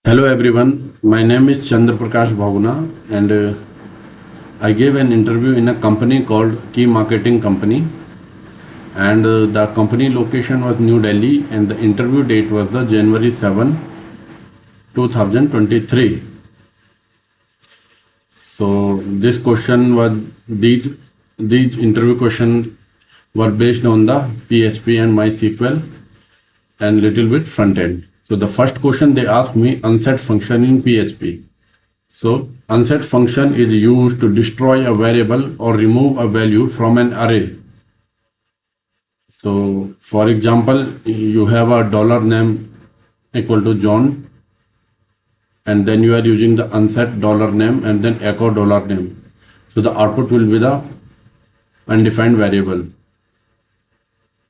Hello everyone, my name is Chandra Prakash Bhaguna and I gave an interview in a company called Key Marketing Company and the company location was New Delhi and the interview date was the January 7, 2023. So this question was these interview questions were based on the PHP and MySQL and little bit front end. So the first question they asked me unset function in PHP. So unset function is used to destroy a variable or remove a value from an array. So for example, you have a dollar name equal to John and then you are using the unset dollar name and then echo dollar name. So the output will be the undefined variable.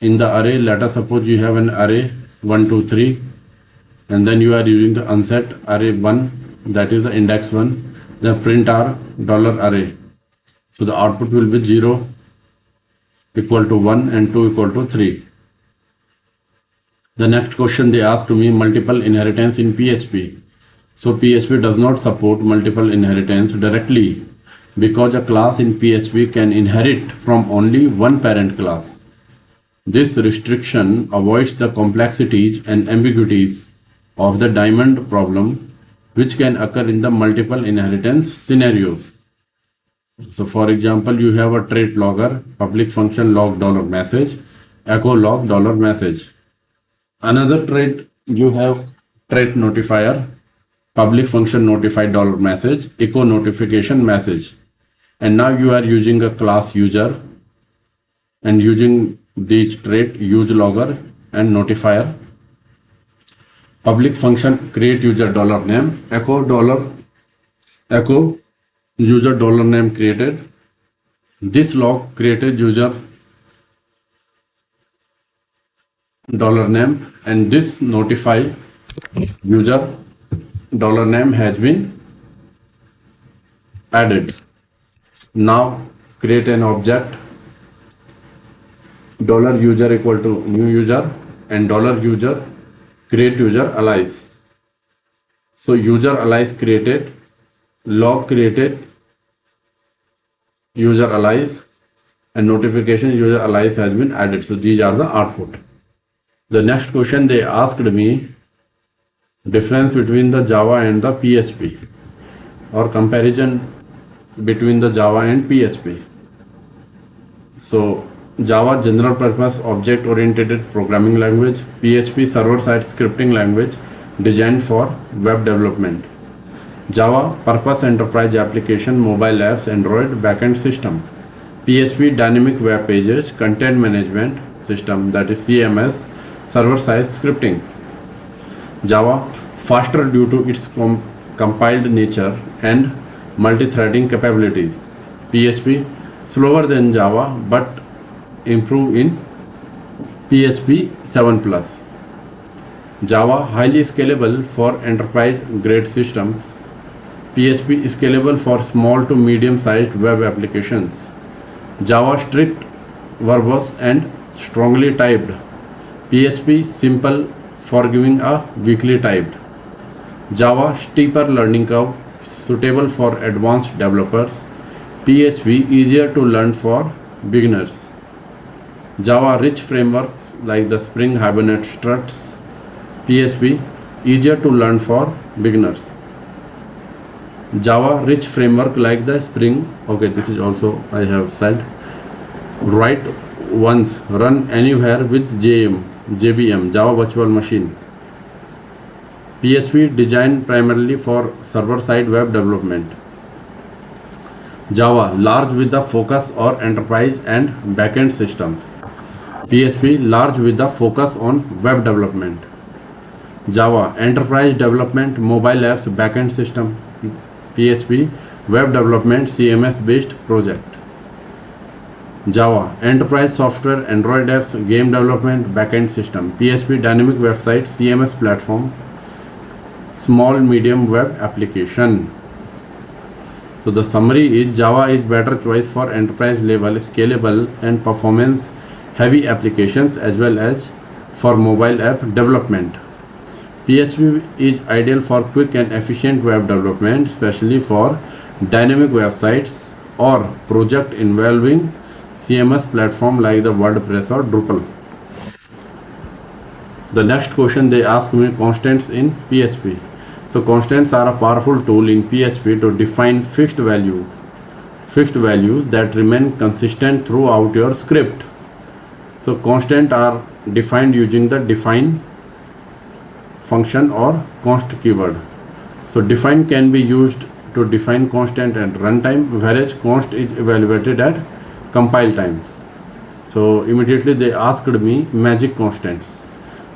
In the array, let us suppose you have an array 1, 2, 3 and then you are using the unset array 1, that is the index 1, then print r dollar array. So the output will be 0 equal to 1 and 2 equal to 3. The next question they asked to me multiple inheritance in PHP. So PHP does not support multiple inheritance directly because a class in PHP can inherit from only one parent class. This restriction avoids the complexities and ambiguities of the diamond problem, which can occur in the multiple inheritance scenarios. So for example, you have a trait logger, public function log dollar message, echo log dollar message. Another trait, you have trait notifier, public function notify dollar message, echo notification message. And now you are using a class user and using these trait use logger and notifier. Public function create user dollar name, echo user dollar name created. This log created user dollar name and this notify user dollar name has been added. Now create an object dollar user equal to new user and dollar user create user alias. So user alias created, log created user alias and notification user alias has been added. So these are the output. The next question they asked me difference between the Java and the PHP or comparison between the Java and PHP. So Java general purpose object oriented programming language, PHP server side scripting language designed for web development. Java purpose enterprise application mobile apps Android backend system. PHP dynamic web pages content management system, that is CMS server side scripting. Java faster due to its compiled nature and multi-threading capabilities. PHP slower than Java but improve in PHP 7+. Java highly scalable for enterprise grade systems. PHP is scalable for small to medium sized web applications. Java strict, verbose and strongly typed. PHP simple, forgiving a weakly typed. Java steeper learning curve, suitable for advanced developers. PHP easier to learn for beginners. Java rich frameworks like the Spring Hibernate struts. PHP easier to learn for beginners. Java rich framework like the Spring, okay, this is also I have said. Write once, run anywhere with JVM, Java Virtual Machine. PHP designed primarily for server-side web development. Java large with the focus on enterprise and backend systems. PHP large with the focus on web development. Java enterprise development mobile apps backend system. PHP web development CMS based project. Java enterprise software Android apps game development backend system. PHP dynamic website CMS platform small medium web application. So the summary is Java is better choice for enterprise level scalable and performance heavy applications as well as for mobile app development. PHP is ideal for quick and efficient web development, especially for dynamic websites or project involving CMS platform like the WordPress or Drupal. The next question they ask me, constants in PHP. So constants are a powerful tool in PHP to define fixed values that remain consistent throughout your script. So constants are defined using the define function or const keyword. So define can be used to define constant at runtime, whereas const is evaluated at compile times. So immediately they asked me magic constants.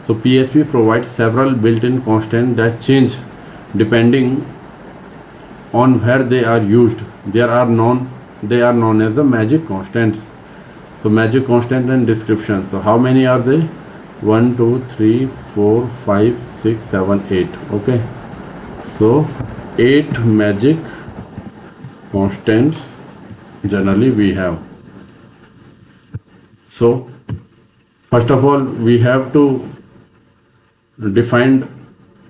So PHP provides several built-in constants that change depending on where they are used. They are known as the magic constants. So magic constant and description. So how many are they? 1 2 3 4 5 6 7 8. Okay, so 8 magic constants generally we have. So first of all we have to define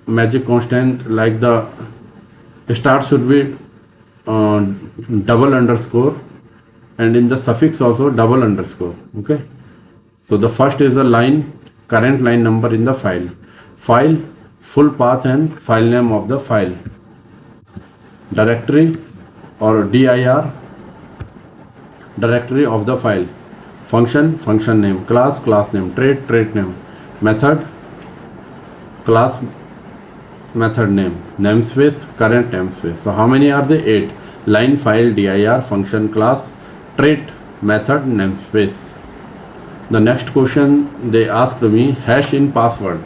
magic constant, like the start should be double underscore, and in the suffix also double underscore. Okay, so the first is the line, current line number in the file, full path and file name of the file, directory or dir, directory of the file, function name, class name, trait name, method class method name, namespace current namespace. So how many are they? 8. Line, file, dir, function, class, trait, method, namespace. The next question they asked me, hash in password.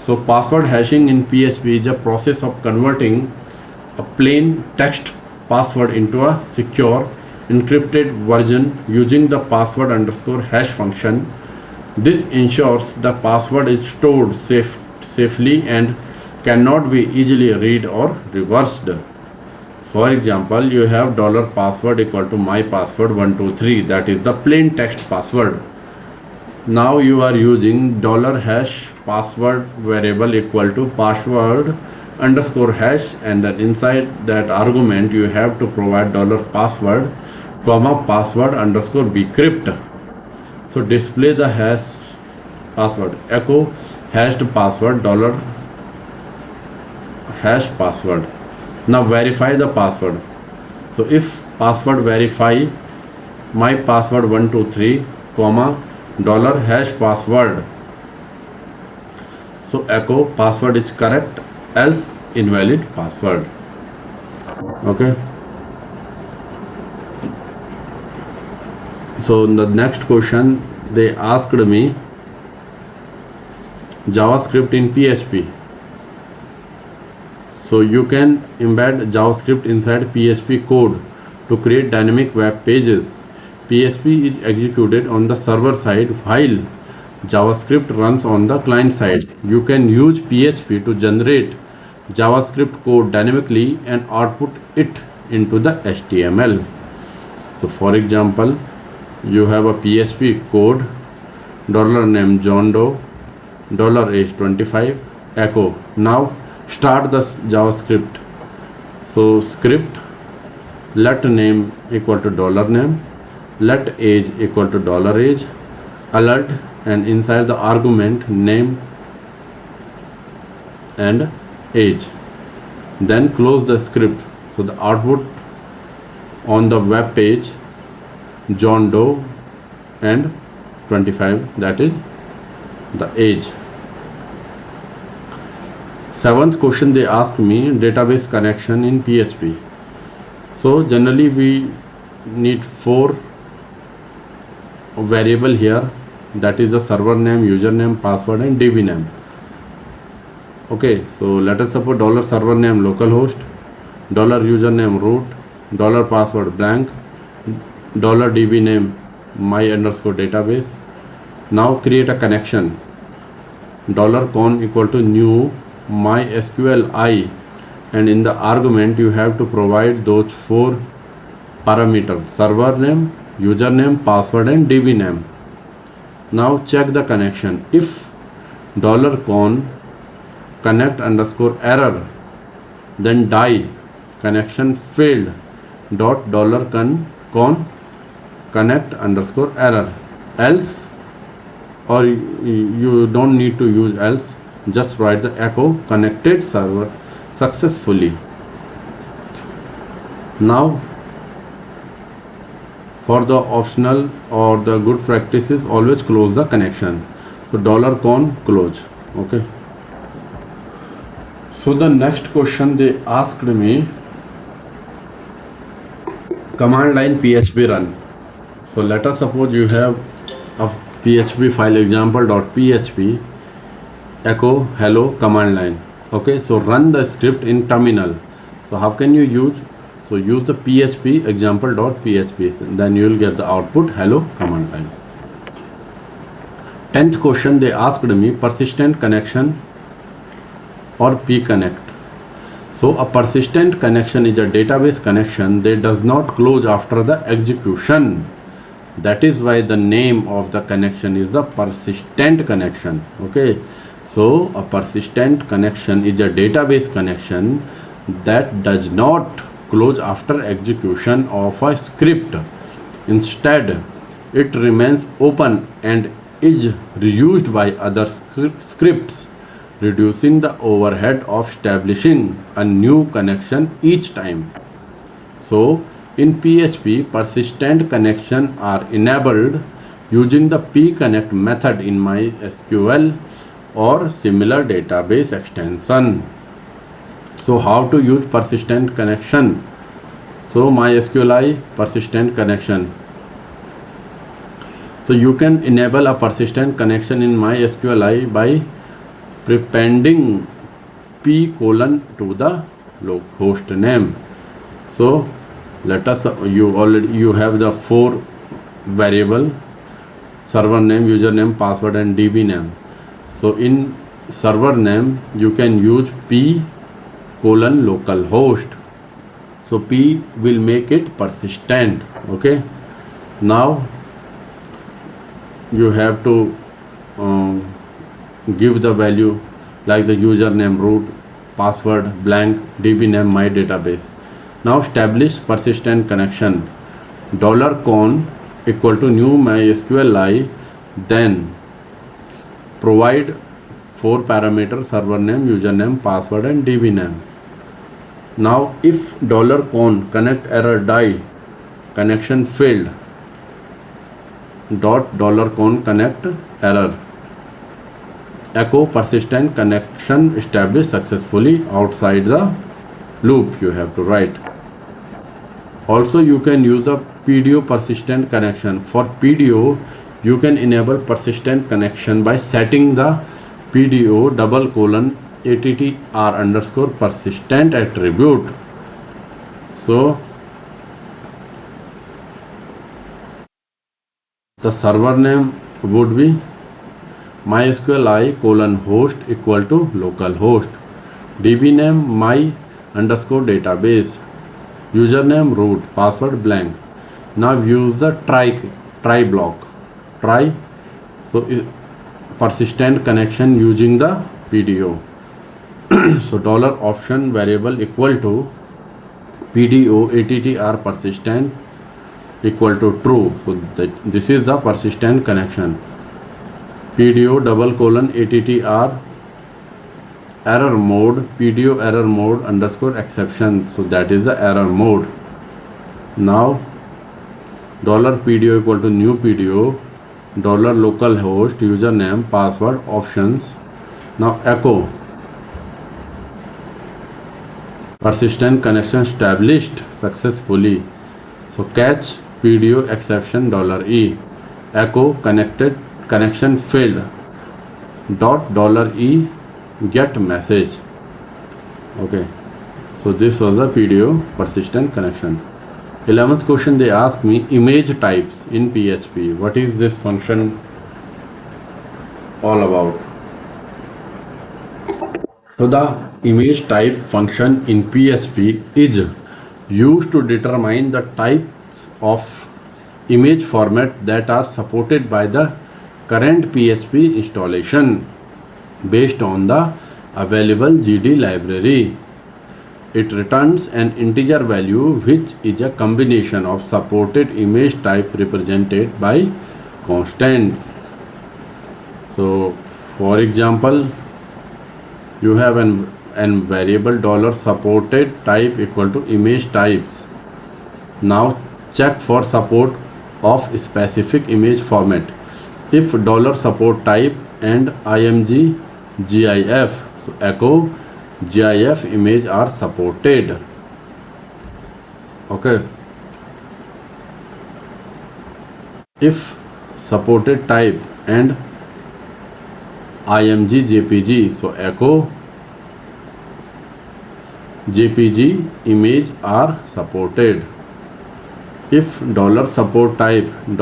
So password hashing in PHP is a process of converting a plain text password into a secure encrypted version using the password underscore hash function. This ensures the password is stored safely and cannot be easily read or reversed. For example, you have $password equal to my password 123, that is the plain text password. Now you are using $hash password variable equal to password underscore hash, and then inside that argument you have to provide $password comma password underscore bcrypt. So display the hash password, echo hashed password $hash password. Now verify the password. So if password verify my password 123 comma $hash password, so echo password is correct, else invalid password. Okay, so in the next question they asked me JavaScript in PHP. So you can embed JavaScript inside PHP code to create dynamic web pages. PHP is executed on the server side while JavaScript runs on the client side. You can use PHP to generate JavaScript code dynamically and output it into the HTML. So for example, you have a PHP code, $name John Doe, $age 25, echo. Now start the JavaScript. So script let name equal to $name, let age equal to $age, alert, and inside the argument name and age. Then close the script. So the output on the web page John Doe and 25, that is the age. Seventh question they asked me, database connection in PHP. So generally we need 4 variable here, that is the server name, username, password and DB name. Okay, so let us suppose $server name localhost, $username root, $password blank, $DB name my underscore database. Now create a connection, $con equal to new MySQLi, and in the argument you have to provide those 4 parameters: server name, username, password and DB name. Now check the connection. If $con connect underscore error, then die connection failed dot dollar con connect underscore error. Else, or you don't need to use else, just write the echo connected server successfully. Now for the optional or the good practices, always close the connection. So dollar con close. Okay. So the next question they asked me, command line PHP run. So let us suppose you have a PHP file example.php echo hello command line. Okay, so run the script in terminal. So how can you use? So use the PHP example.php, then you will get the output hello command line. 10th question they asked me, persistent connection or pconnect. So a persistent connection is a database connection that does not close after the execution. That is why the name of the connection is the persistent connection. Okay, so a persistent connection is a database connection that does not close after execution of a script. Instead, it remains open and is reused by other scripts, reducing the overhead of establishing a new connection each time. So in PHP, persistent connections are enabled using the pconnect method in MySQL or similar database extension. So how to use persistent connection? So MySQLi persistent connection. So you can enable a persistent connection in MySQLi by prepending p colon to the host name. So let us, you have the 4 variable: server name, username, password and db name. So in server name you can use p colon localhost. So p will make it persistent. Okay, now you have to give the value like the username root, password blank, db name my database. Now establish persistent connection. $con equal to new MySQLi, then provide 4 parameters: server name, username, password and db name. Now if $con connect error die connection failed dot $con connect error, echo persistent connection established successfully outside the loop, you have to write. Also you can use the PDO persistent connection. For PDO you can enable persistent connection by setting the PDO :attr underscore persistent attribute. So the server name would be MySQLi :host equal to localhost, db name my underscore database, username root, password blank. Now use the try block. So persistent connection using the PDO. So $option variable equal to PDO attr persistent equal to true. So this is the persistent connection. PDO :attr error mode, PDO error mode underscore exception. So that is the error mode. Now $PDO equal to new PDO, $localhost, username, password, options. Now echo persistent connection established successfully. So catch PDO exception $e, echo connected connection failed $e get message. Okay, so this was the PDO persistent connection. 11th question they asked me, image types in PHP. What is this function all about? So the image type function in PHP is used to determine the types of image format that are supported by the current PHP installation based on the available GD library. It returns an integer value which is a combination of supported image type represented by constants. So for example, you have an variable dollar supported type equal to image types. Now check for support of specific image format. If dollar support type and img gif, so echo GIF image are supported. Okay. If supported type and img jpg, so echo jpg image are supported. If dollar support type and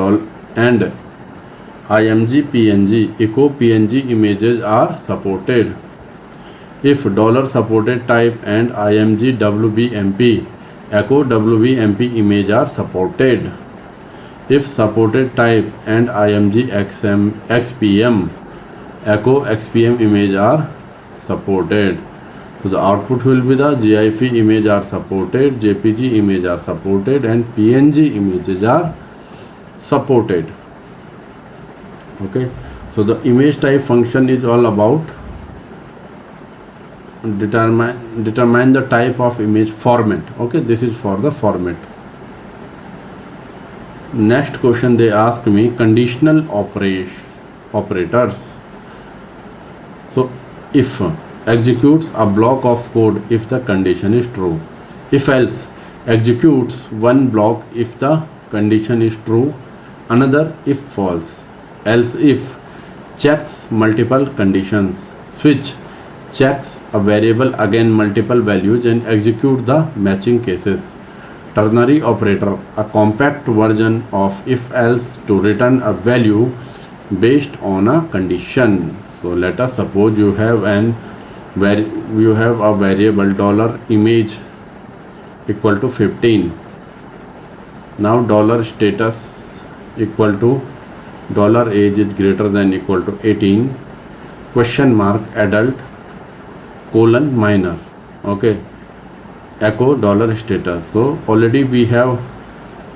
img png, echo png images are supported. If dollar supported type and img wbmp, echo wbmp image are supported. If supported type and img xpm, echo xpm image are supported. So the output will be the GIF image are supported, JPG image are supported, and PNG images are supported. Okay, so the image type function is all about determine the type of image format. Okay, this is for the format. Next question they ask me, conditional operators. So if executes a block of code if the condition is true. If else executes one block if the condition is true, another if false. Else if checks multiple conditions. Switch checks a variable again multiple values and execute the matching cases. Ternary operator, a compact version of if else to return a value based on a condition. So let us suppose you have a variable dollar image equal to 15. Now dollar status equal to dollar age is greater than equal to 18, question mark adult colon minor. Okay, echo dollar status. So already we have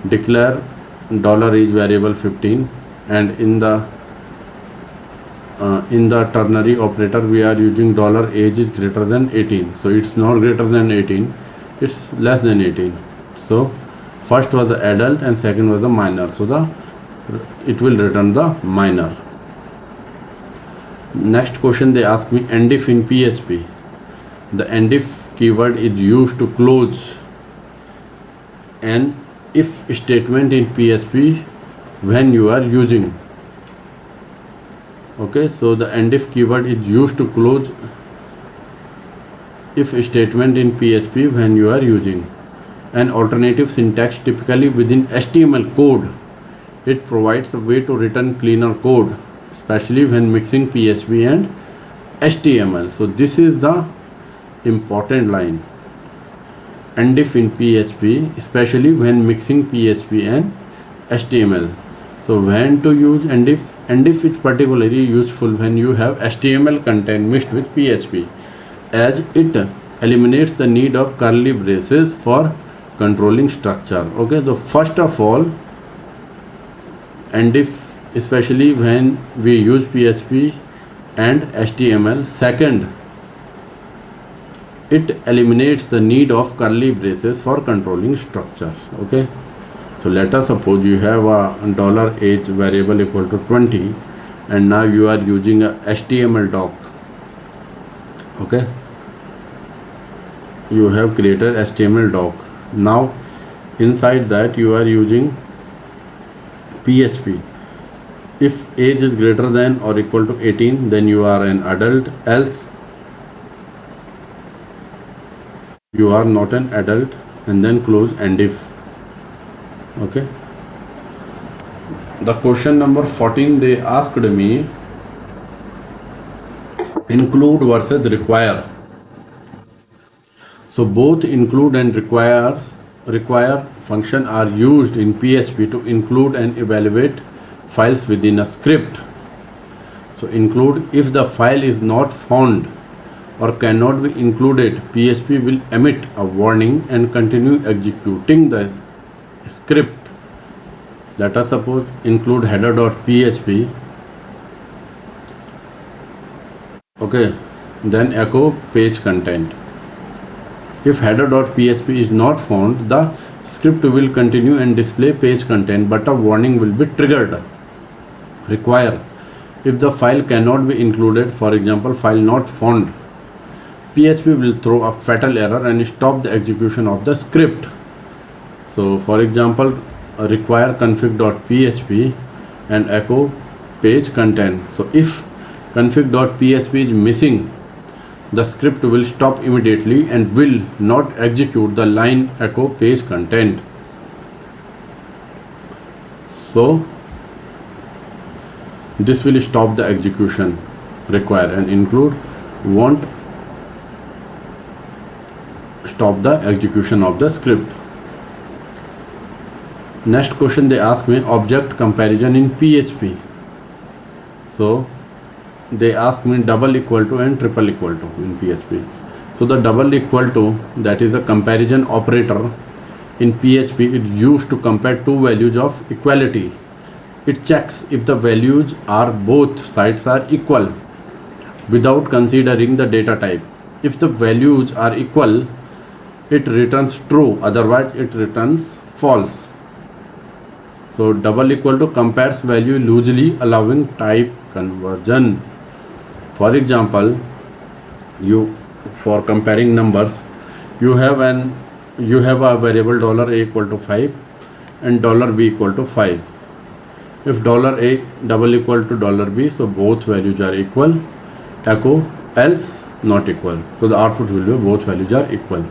declare dollar age variable 15, and in the ternary operator we are using dollar age is greater than 18. So it's not greater than 18, it's less than 18. So first was the adult and second was the minor, so it will return the minor. Next question they ask me, endif in PHP. The endif keyword is used to close an if statement in PHP when you are using. Okay, so the endif keyword is used to close if statement in PHP when you are using. An alternative syntax typically within HTML code. It provides a way to return cleaner code, especially when mixing PHP and HTML. So this is the important line. Endif in PHP, especially when mixing PHP and HTML. So when to use endif? Endif is particularly useful when you have HTML content mixed with PHP, as it eliminates the need of curly braces for controlling structure. Okay, so first of all, endif especially when we use PHP and HTML. Second, it eliminates the need of curly braces for controlling structure. Okay, so let us suppose you have a dollar age variable equal to 20, and now you are using a HTML doc. Okay, you have created HTML doc. Now inside that you are using PHP. If age is greater than or equal to 18, then you are an adult, else you are not an adult, and then close endif. Okay, the question number 14 they asked me, include versus require. So both include and require function are used in PHP to include and evaluate files within a script. So include if the file is not found or cannot be included, PHP will emit a warning and continue executing the script. Let us suppose include header.php. Okay, then echo page content. If header.php is not found, the script will continue and display page content, but a warning will be triggered. Require. If the file cannot be included, for example, file not found, PHP will throw a fatal error and stop the execution of the script. So, for example, require config.php and echo page content. So, if config.php is missing, the script will stop immediately and will not execute the line echo page content. So, this will stop the execution. Require and include won't stop the execution of the script. Next question they ask me, object comparison in PHP. So they ask me double equal to and triple equal to in PHP. So the double equal to, that is a comparison operator in PHP. It used to compare two values of equality. It checks if the values are both sides are equal without considering the data type. If the values are equal, it returns true, otherwise it returns false. So double equal to compares value loosely, allowing type conversion. For example, for comparing numbers, you have a variable $a equal to 5 and $b equal to 5. If $a double equal to $b, so both values are equal. Echo else not equal. So the output will be both values are equal.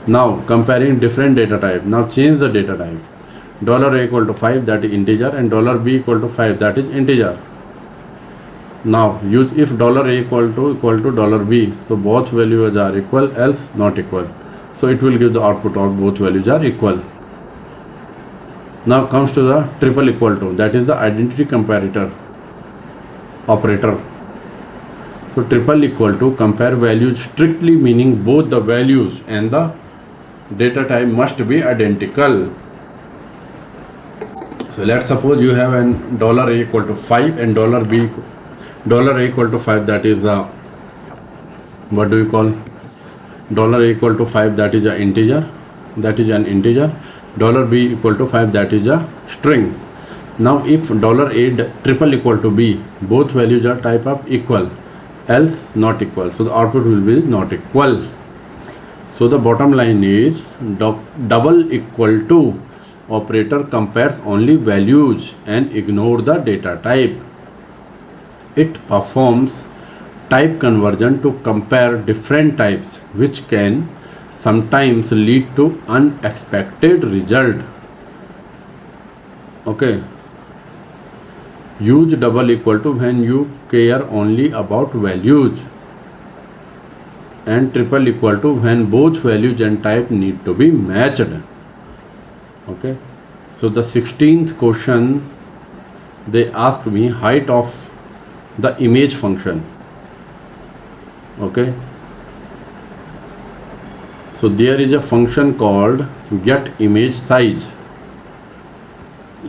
Now comparing different data type. Now change the data type. $a equal to 5, that is integer, and $b equal to 5, that is integer. Now use if $a equal to $b, so both values are equal, else not equal. So it will give the output of both values are equal. Now comes to the triple equal to, that is the identity comparator operator. So triple equal to compare values strictly, meaning both the values and the data type must be identical. So let's suppose you have an $a equal to 5 and $a equal to 5, that is a, what do you call, $a equal to 5, that is an integer, $b equal to 5, that is a string. Now if $a triple equal to b, both values are type of equal, else not equal, so the output will be not equal. So the bottom line is double equal to operator compares only values and ignore the data type. It performs type conversion to compare different types, which can sometimes lead to unexpected result. Okay. Use double equal to when you care only about values, and triple equal to when both values and type need to be matched. Okay. So the 16th question, they asked me height of the image function. Okay. So there is a function called get image size.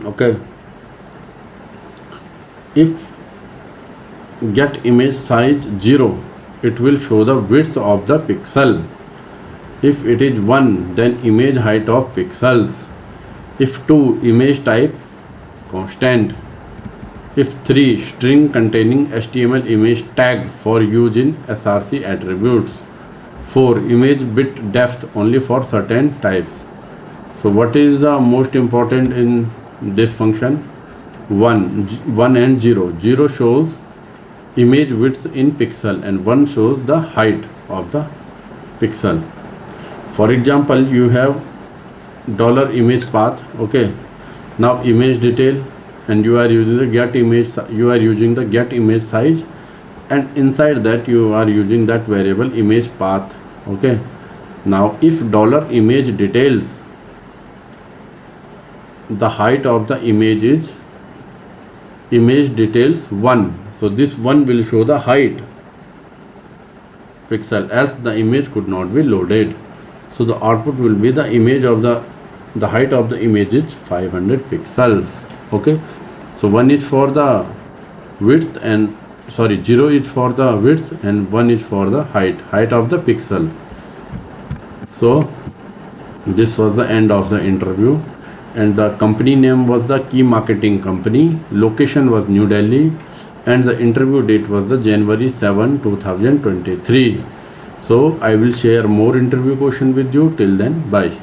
Okay. If get image size 0, it will show the width of the pixel. If it is 1, then image height of pixels. If 2, image type constant. If 3, string containing HTML image tag for use in SRC attributes. 4, image bit depth only for certain types. So what is the most important in this function? 1 and 0. 0 shows image width in pixel and 1 shows the height of the pixel. For example, you have $image path. Okay. Now image detail, and you are using the get image size, and inside that you are using that variable image path. Okay. Now if $image details, the height of the image is image details 1, so this 1 will show the height. pixel, else the image could not be loaded. So the output will be the image of the height of the image is 500 pixels. Okay, so 1 is for the width and 0 is for the width and 1 is for the height of the pixel. So this was the end of the interview, and the company name was the Key Marketing Company, location was New Delhi, and the interview date was the January 7, 2023. So I will share more interview question with you. Till then, bye.